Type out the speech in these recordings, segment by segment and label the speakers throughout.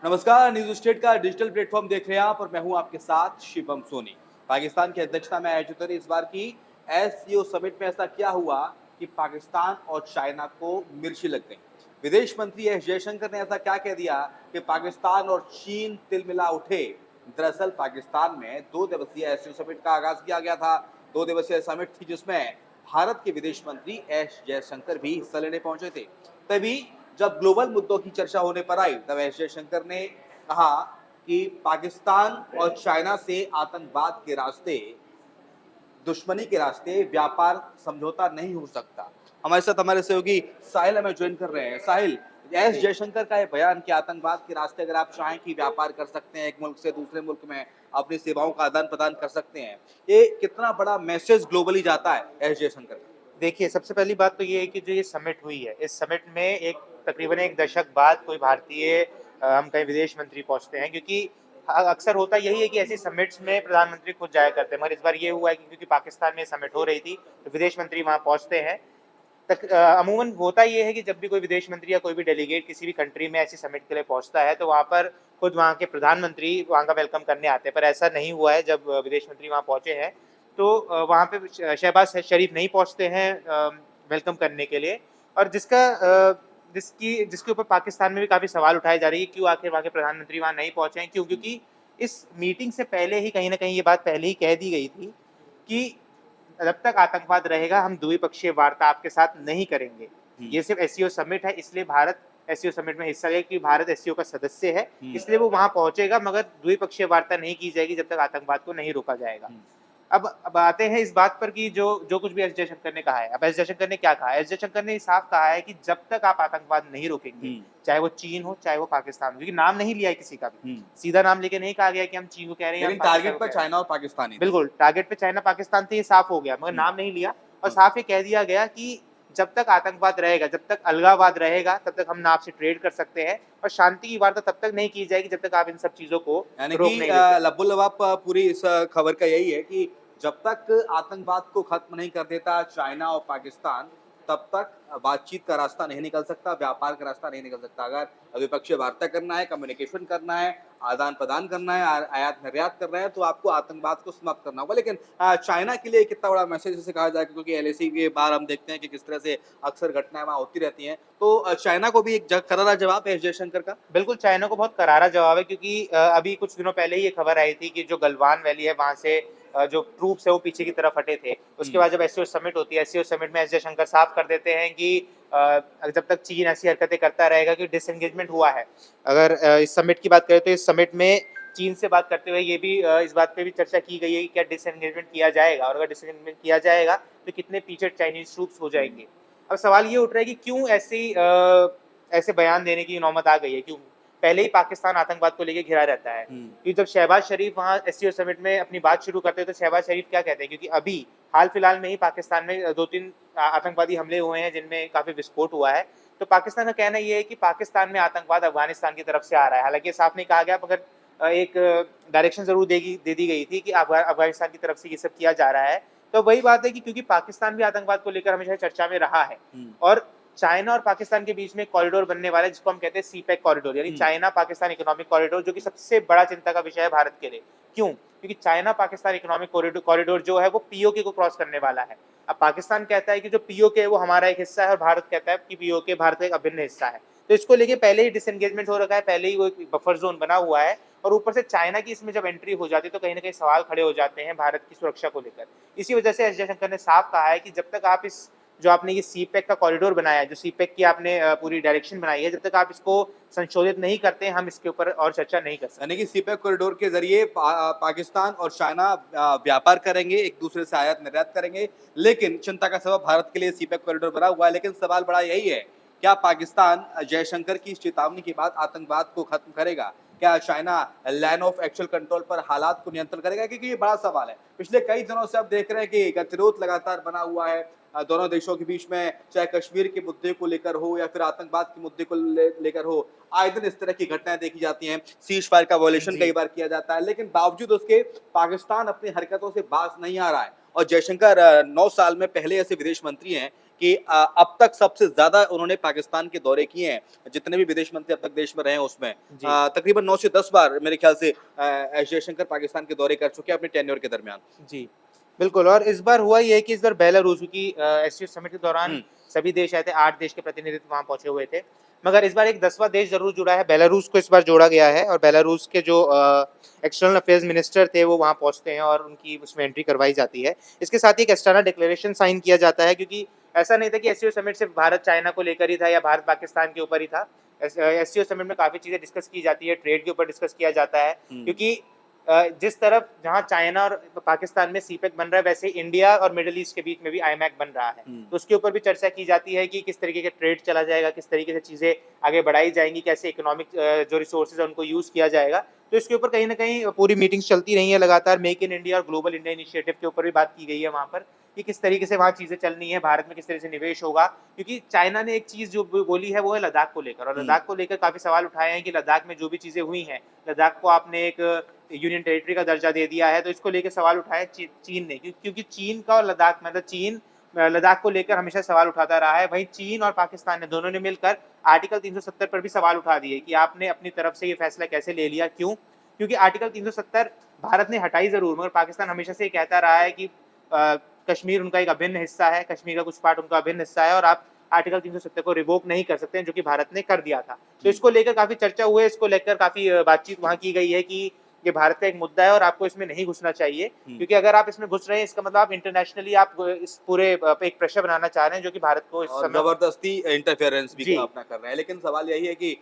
Speaker 1: नमस्कार, news state का digital platform देख रहे हैं आप और मैं हूं आपके साथ शिवम सोनी। पाकिस्तान की अध्यक्षता में आयोजित हो रही इस बार की एससीओ समिट में ऐसा क्या हुआ कि पाकिस्तान और चाइना को मिर्ची लग गई। विदेश मंत्री एस जयशंकर ने ऐसा क्या कह दिया कि पाकिस्तान और चीन तिलमिला उठे। दरअसल पाकिस्तान में 2 दिवसीय एससीओ समिट का आगाज किया गया था। 2 दिवसीय समिट थी जिसमें भारत के विदेश मंत्री एस जयशंकर भी हिस्सा लेने पहुंचे थे। तभी जब ग्लोबल मुद्दों की चर्चा होने पर आई तब एस जयशंकर ने कहा कि पाकिस्तान और चाइना से आतंकवाद के रास्ते, दुश्मनी के रास्ते व्यापार समझौता नहीं हो सकता। हमारे साथ हमारे सहयोगी साहिल हमें ज्वाइन कर रहे हैं। साहिल, एस
Speaker 2: जी,
Speaker 1: जयशंकर का ये बयान कि आतंकवाद के रास्ते अगर आप चाहें कि व्यापार कर सकते हैं, एक मुल्क से दूसरे मुल्क में अपनी सेवाओं का आदान प्रदान कर सकते हैं, ये कितना बड़ा मैसेज ग्लोबली जाता है एस जयशंकर का।
Speaker 2: देखिए सबसे पहली बात तो ये है कि जो ये समिट हुई है, इस समिट में एक तकरीबन 1 दशक बाद कोई भारतीय हम कहीं विदेश मंत्री पहुँचते हैं क्योंकि अक्सर होता यही है कि ऐसी समिट्स में प्रधानमंत्री खुद जाया करते हैं, मगर इस बार ये हुआ है कि क्योंकि पाकिस्तान में समिट हो रही थी, तो विदेश मंत्री वहाँ पहुँचते हैं। अमूमन होता ये है कि जब भी कोई विदेश मंत्री या कोई भी डेलीगेट किसी भी कंट्री में ऐसी समिट के लिए पहुँचता है, तो वहाँ पर खुद वहाँ के प्रधानमंत्री वहाँ का वेलकम करने आते हैं, पर ऐसा नहीं हुआ है जब विदेश मंत्री वहाँ पहुँचे हैं। तो वहाँ पे शहबाज शरीफ नहीं पहुँचते हैं वेलकम करने के लिए और जिसके ऊपर पाकिस्तान में भी काफ़ी सवाल उठाए जा रही है, क्यों आखिर वहाँ के प्रधानमंत्री वहाँ नहीं पहुँचे हैं? क्यों? क्योंकि इस मीटिंग से पहले ही कहीं न कहीं ये बात पहले ही कह दी गई थी कि जब तक आतंकवाद रहेगा, हम द्विपक्षीय वार्ता आपके साथ नहीं करेंगे।
Speaker 1: हम्म,
Speaker 2: ये सिर्फ़ एससीओ समिट है, इसलिए भारत एससीओ समिट में हिस्सा लेगा क्योंकि भारत एससीओ का सदस्य है,
Speaker 1: हम्म,
Speaker 2: इसलिए वो वहाँ पहुँचेगा मगर द्विपक्षीय वार्ता नहीं की जाएगी जब तक आतंकवाद को नहीं रोका जाएगा।
Speaker 1: हम्म,
Speaker 2: अब आते हैं इस बात पर कि जो जो कुछ भी एस जयशंकर ने कहा है। अब एस जयशंकर ने क्या कहा है? एस जयशंकर ने साफ कहा है कि जब तक आप आतंकवाद नहीं रोकेंगे,
Speaker 1: हम्म,
Speaker 2: चाहे वो चीन हो, चाहे वो पाकिस्तान हो, क्योंकि नाम नहीं लिया है किसी का भी।
Speaker 1: हम्म।
Speaker 2: सीधा नाम लेके नहीं कहा गया कि हम चीन को कह रहे हैं या
Speaker 1: लेकिन
Speaker 2: पाकिस्तान
Speaker 1: टारगेट
Speaker 2: को
Speaker 1: पर
Speaker 2: कह रहे हैं।
Speaker 1: चाइना और पाकिस्तान ही थे।
Speaker 2: बिल्कुल, टारगेट पे चाइना, पाकिस्तान थे ये साफ हो गया, मगर
Speaker 1: हम्म,
Speaker 2: नाम नहीं लिया और
Speaker 1: हम्म,
Speaker 2: साफ ये कह दिया गया कि जब तक आतंकवाद रहेगा, जब तक अलगाववाद रहेगा, तब तक हम ना आपसे ट्रेड कर सकते हैं और शांति की वार्ता तब तक नहीं की जाएगी जब तक आप इन सब चीज़ों को
Speaker 1: यानी कि
Speaker 2: रोक नहीं देते।
Speaker 1: लब्बुल लबाब पूरी इस खबर का यही है कि जब तक आतंकवाद को खत्म नहीं कर देता चाइना और पाकिस्तान, तब तक बातचीत का रास्ता नहीं निकल सकता, व्यापार का रास्ता नहीं निकल सकता। अगर द्विपक्षीय वार्ता करना है, कम्युनिकेशन करना है, आदान प्रदान करना है, आयात निर्यात करना है, तो आपको आतंकवाद को समाप्त करना होगा। लेकिन चाइना के लिए कितना बड़ा मैसेज इसे कहा जाए, क्योंकि एलएसी के बार हम देखते हैं कि किस तरह से अक्सर घटनाएं वहाँ होती रहती हैं। तो चाइना को भी एक करारा जवाब है एस जयशंकर का।
Speaker 2: बिल्कुल, चाइना को बहुत करारा जवाब है क्योंकि अभी कुछ दिनों पहले ही ये खबर आई थी कि जो गलवान वैली है वहाँ से जो ट्रूप्स है वो पीछे की तरफ हटे थे। उसके
Speaker 1: हम्म,
Speaker 2: बाद जब एससीओ समिट होती है, एससीओ समिट में एस जयशंकर साफ कर देते हैं कि जब तक चीन ऐसी हरकतें करता रहेगा कि डिसएंगेजमेंट हुआ है। अगर इस समिट की बात करें तो इस समिट में चीन से बात करते हुए ये भी इस बात पे भी चर्चा की गई है कि क्या डिसएंगेजमेंट किया जाएगा और अगर डिसएंगेजमेंट किया जाएगा तो कितने पीछे चाइनीज़ ट्रूप्स हो
Speaker 1: हम्म,
Speaker 2: जाएँगे। अब सवाल ये उठ रहा है कि क्यों ऐसे बयान देने की नौबत आ गई है, क्यों? पहले ही पाकिस्तान आतंकवाद को लेके घिरा रहता है।
Speaker 1: हम्म,
Speaker 2: कि जब शहबाज शरीफ वहाँ एससीओ समिट में अपनी बात शुरू करते हैं तो शहबाज शरीफ क्या कहते हैं, क्योंकि अभी हाल-फिलहाल में ही पाकिस्तान में 2-3 आतंकवादी हमले हुए हैं जिनमें काफ़ी विस्फोट हुआ है। तो पाकिस्तान का कहना ये है कि पाकिस्तान में आतंकवाद अफ़गानिस्तान की तरफ से आ रहा है। हालाँकि ये साफ नहीं कहा गया मगर एक डायरेक्शन ज़रूर दे दी गई थी कि अफ़गानिस्तान की तरफ से ये सब किया जा रहा है। तो वही बात है कि क्योंकि पाकिस्तान भी आतंकवाद को लेकर हमेशा चर्चा में रहा है
Speaker 1: हम्म,
Speaker 2: और चाइना और पाकिस्तान के बीच में एक कॉरिडोर बनने वाला है जिसको हम कहते हैं सीपेक कॉरिडोर, यानी
Speaker 1: हम्म,
Speaker 2: चाइना पाकिस्तान इकोनॉमिक कॉरिडोर, जो कि सबसे बड़ा चिंता का विषय है भारत के लिए। क्यों? क्योंकि चाइना पाकिस्तान इकोनॉमिक कॉरिडोर जो है वो पीओके को क्रॉस करने वाला है। अब पाकिस्तान कहता है कि जो पीओके है वो हमारा एक हिस्सा है और भारत कहता है कि पीओके भारत का एक अभिन्न हिस्सा है। तो इसको लेके पहले ही डिसएंगेजमेंट हो रखा है, पहले ही वो एक बफर ज़ोन बना हुआ है और ऊपर से चाइना की इसमें जब एंट्री हो जाती है तो कहीं न कहीं सवाल खड़े हो जाते हैं भारत की सुरक्षा को लेकर। इसी वजह से एस जयशंकर ने साफ कहा है कि जब तक आप इस जो आपने ये सीपेक का कॉरिडोर बनाया है, जो सीपेक की आपने पूरी डायरेक्शन बनाई है, जब तक आप इसको संशोधित नहीं करते, हम इसके ऊपर और चर्चा नहीं कर
Speaker 1: यानी
Speaker 2: सकते।
Speaker 1: कि सीपेक कॉरिडोर के जरिए पाकिस्तान और चाइना व्यापार करेंगे, एक दूसरे से आयात निर्यात करेंगे। लेकिन चिंता का सबब भारत के लिए सीपेक कॉरिडोर बना हुआ है। लेकिन सवाल बड़ा यही है, क्या पाकिस्तान जयशंकर की इस चेतावनी के बाद आतंकवाद को खत्म करेगा? क्या China land of actual control पर हालात को नियंत्रण करेगा? क्योंकि ये बड़ा सवाल है। पिछले कई दिनों से आप देख रहे हैं कि गतिरोध लगातार बना हुआ है दोनों देशों के बीच में, चाहे कश्मीर के मुद्दे को लेकर हो या फिर आतंकवाद के मुद्दे को लेकर हो। आए दिन इस तरह की घटनाएं देखी जाती हैं, सीज फायर का वॉयलेशन
Speaker 2: जी।
Speaker 1: कई बार किया जाता है, लेकिन बावजूद उसके पाकिस्तान अपनी हरकतों से बाज नहीं आ रहा है। और जयशंकर 9 साल में पहले ऐसे विदेश मंत्री हैं कि अब तक सबसे ज्यादा उन्होंने पाकिस्तान के दौरे किए हैं, जितने भी विदेश मंत्री अब तक देश में रहे हैं उसमें
Speaker 2: जी।
Speaker 1: तकरीबन 9 से 10 बार मेरे ख्याल से एस जयशंकर पाकिस्तान के दौरे कर चुके हैं अपने टेन्योर के दरमियान।
Speaker 2: जी, बिल्कुल। और इस बार हुआ ये है कि इस बार बेलारूस, क्योंकि एससीओ समिट के दौरान सभी देश आए थे, 8 देश के प्रतिनिधित्व वहाँ पहुंचे हुए थे। मगर इस बार एक 10वां देश ज़रूर जुड़ा है, बेलारूस को इस बार जोड़ा गया है और बेलारूस के जो एक्सटर्नल अफेयर्स मिनिस्टर थे वो वहाँ पहुँचते हैं और उनकी उसमें एंट्री करवाई जाती है। इसके साथ ही एक एस्टाना डिक्लेरेशन साइन किया जाता है, क्योंकि ऐसा नहीं था कि एससीओ समिट सिर्फ भारत चाइना को लेकर ही था या भारत पाकिस्तान के ऊपर ही था। एससीओ समिट में काफ़ी चीज़ें डिस्कस की जाती है, ट्रेड के ऊपर डिस्कस किया जाता है, क्योंकि जिस तरफ जहाँ चाइना और पाकिस्तान में सीपेक बन रहा है, वैसे इंडिया और मिडिल ईस्ट के बीच में भी आईमैक बन रहा है। तो उसके ऊपर भी चर्चा की जाती है कि किस तरीके के ट्रेड चला जाएगा, किस तरीके से चीज़ें आगे बढ़ाई जाएंगी, कैसे इकोनॉमिक जो रिसोर्सेज है उनको यूज़ किया जाएगा। तो इसके ऊपर कहीं ना कहीं पूरी मीटिंग्स चलती रही है लगातार। मेक इन इंडिया और ग्लोबल इंडिया इनिशिएटिव के ऊपर भी बात की गई है वहाँ पर, कि किस तरीके से वहाँ चीज़ें चलनी है, भारत में किस तरह से निवेश होगा। क्योंकि चाइना ने एक चीज़ जो बोली है वो है लद्दाख को लेकर, और लद्दाख को लेकर काफ़ी सवाल उठाए हैं कि लद्दाख में जो भी चीज़ें हुई हैं, लद्दाख को आपने एक यूनियन टेरिटरी का दर्जा दे दिया है, तो इसको लेकर सवाल उठाए चीन ने, क्योंकि चीन का और लद्दाख मतलब चीन लद्दाख को लेकर हमेशा सवाल उठाता रहा है। वहीं चीन और पाकिस्तान ने दोनों ने मिलकर आर्टिकल 370 पर भी सवाल उठा दिए कि आपने अपनी तरफ से ये फैसला कैसे ले लिया, क्यों? क्योंकि आर्टिकल 370 भारत ने हटाई ज़रूर, मगर पाकिस्तान हमेशा से ये कहता रहा है कि कश्मीर उनका एक अभिन्न हिस्सा है, कश्मीर का कुछ पार्ट उनका अभिन्न हिस्सा है और आप आर्टिकल 370 को रिवोक नहीं कर सकते हैं, जो कि भारत ने कर दिया था। तो इसको लेकर काफ़ी चर्चा हुई है, इसको लेकर काफ़ी बातचीत वहाँ की गई है कि ये भारत का एक मुद्दा है और आपको इसमें नहीं घुसना चाहिए, क्योंकि अगर आप इसमें घुस रहे हैं इसका मतलब आप इंटरनेशनली आप इस पूरे पे एक प्रेशर बनाना चाह रहे हैं, जो कि भारत को इस समय
Speaker 1: जबरदस्ती इंटरफेरेंस भी
Speaker 2: जी।
Speaker 1: अपना कर रहे हैं। लेकिन सवाल यही है कि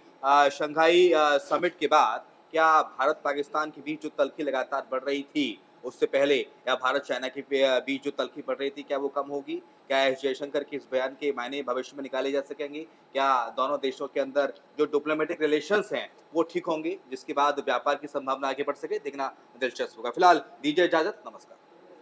Speaker 1: शंघाई समिट के बाद क्या भारत पाकिस्तान के बीच जो तल्खी लगातार बढ़ रही थी उससे पहले, या भारत चाइना के बीच जो तल्खी बढ़ रही थी, क्या वो कम होगी? क्या एस जयशंकर के इस बयान के मायने भविष्य में निकाले जा सकेंगे? क्या दोनों देशों के अंदर जो डिप्लोमेटिक रिलेशंस हैं वो ठीक होंगे, जिसके बाद व्यापार की संभावना आगे बढ़ सके? देखना दिलचस्प होगा। फिलहाल दीजिए इजाजत, नमस्कार।